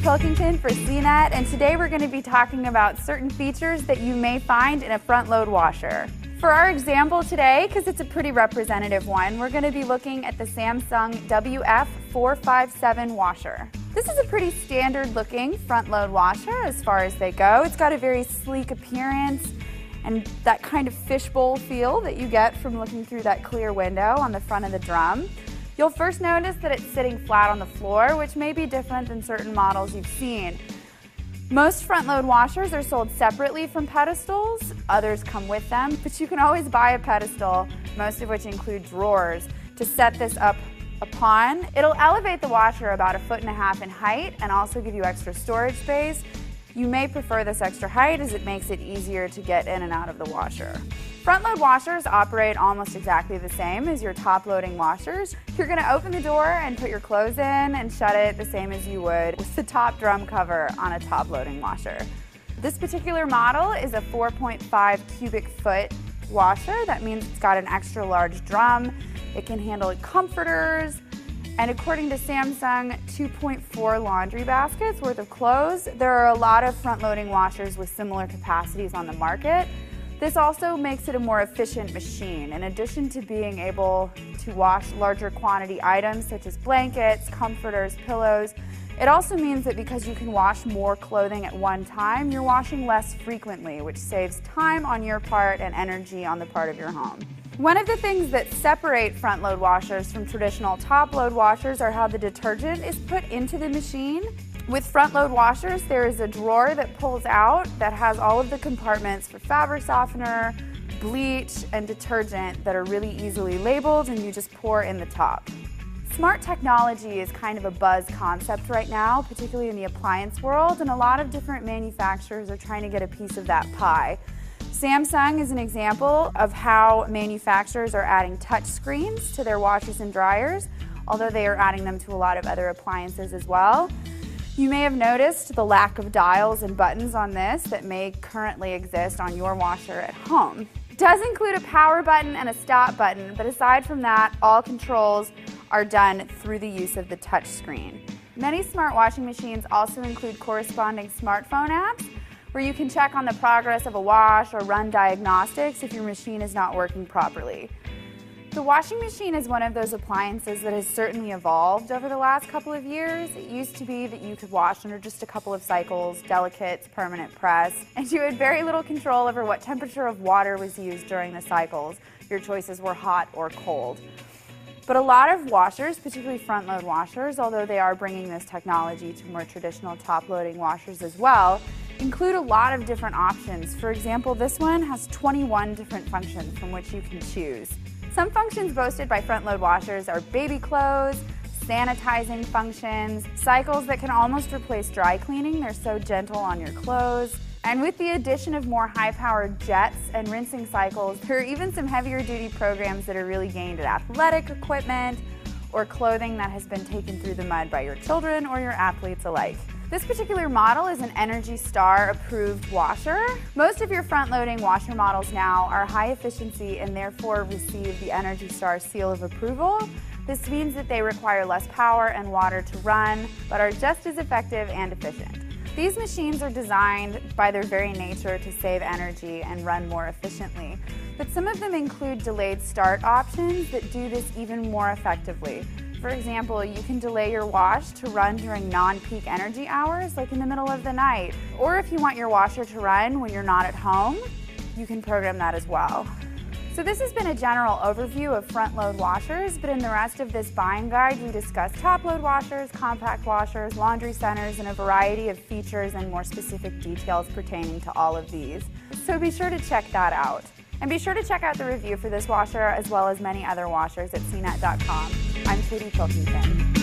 Pilkington for CNET, and today we're going to be talking about certain features that you may find in a front-load washer. For our example today, because it's a pretty representative one, we're going to be looking at the Samsung WF457 washer. This is a pretty standard-looking front-load washer as far as they go. It's got a very sleek appearance and that kind of fishbowl feel that you get from looking through that clear window on the front of the drum. You'll first notice that it's sitting flat on the floor, which may be different than certain models you've seen. Most front-load washers are sold separately from pedestals. Others come with them, but you can always buy a pedestal, most of which include drawers, to set this up upon. It'll elevate the washer about 1.5 feet in height and also give you extra storage space. You may prefer this extra height as it makes it easier to get in and out of the washer. Front-load washers operate almost exactly the same as your top-loading washers. You're going to open the door and put your clothes in and shut it the same as you would with the top drum cover on a top-loading washer. This particular model is a 4.5 cubic foot washer. That means it's got an extra large drum. It can handle comforters, and according to Samsung, 2.4 laundry baskets worth of clothes. There are a lot of front-loading washers with similar capacities on the market. This also makes it a more efficient machine. In addition to being able to wash larger quantity items such as blankets, comforters, pillows, it also means that because you can wash more clothing at one time, you're washing less frequently, which saves time on your part and energy on the part of your home. One of the things that separate front-load washers from traditional top-load washers are how the detergent is put into the machine. With front-load washers, there is a drawer that pulls out that has all of the compartments for fabric softener, bleach, and detergent that are really easily labeled, and you just pour in the top. Smart technology is kind of a buzz concept right now, particularly in the appliance world, and a lot of different manufacturers are trying to get a piece of that pie. Samsung is an example of how manufacturers are adding touch screens to their washers and dryers, although they are adding them to a lot of other appliances as well. You may have noticed the lack of dials and buttons on this that may currently exist on your washer at home. It does include a power button and a stop button, but aside from that, all controls are done through the use of the touch screen. Many smart washing machines also include corresponding smartphone apps where you can check on the progress of a wash or run diagnostics if your machine is not working properly. The washing machine is one of those appliances that has certainly evolved over the last couple of years. It used to be that you could wash under just a couple of cycles, delicates, permanent press, and you had very little control over what temperature of water was used during the cycles. Your choices were hot or cold. But a lot of washers, particularly front-load washers, although they are bringing this technology to more traditional top-loading washers as well, include a lot of different options. For example, this one has 21 different functions from which you can choose. Some functions boasted by front-load washers are baby clothes, sanitizing functions, cycles that can almost replace dry cleaning. They're so gentle on your clothes. And with the addition of more high-powered jets and rinsing cycles, there are even some heavier-duty programs that are really aimed at athletic equipment or clothing that has been taken through the mud by your children or your athletes alike. This particular model is an Energy Star approved washer. Most of your front-loading washer models now are high efficiency and therefore receive the Energy Star seal of approval. This means that they require less power and water to run, but are just as effective and efficient. These machines are designed by their very nature to save energy and run more efficiently, but some of them include delayed start options that do this even more effectively. For example, you can delay your wash to run during non-peak energy hours, like in the middle of the night. Or if you want your washer to run when you're not at home, you can program that as well. So this has been a general overview of front-load washers, but in the rest of this buying guide, we discuss top-load washers, compact washers, laundry centers, and a variety of features and more specific details pertaining to all of these. So be sure to check that out. And be sure to check out the review for this washer as well as many other washers at cnet.com. I'm Guide2027.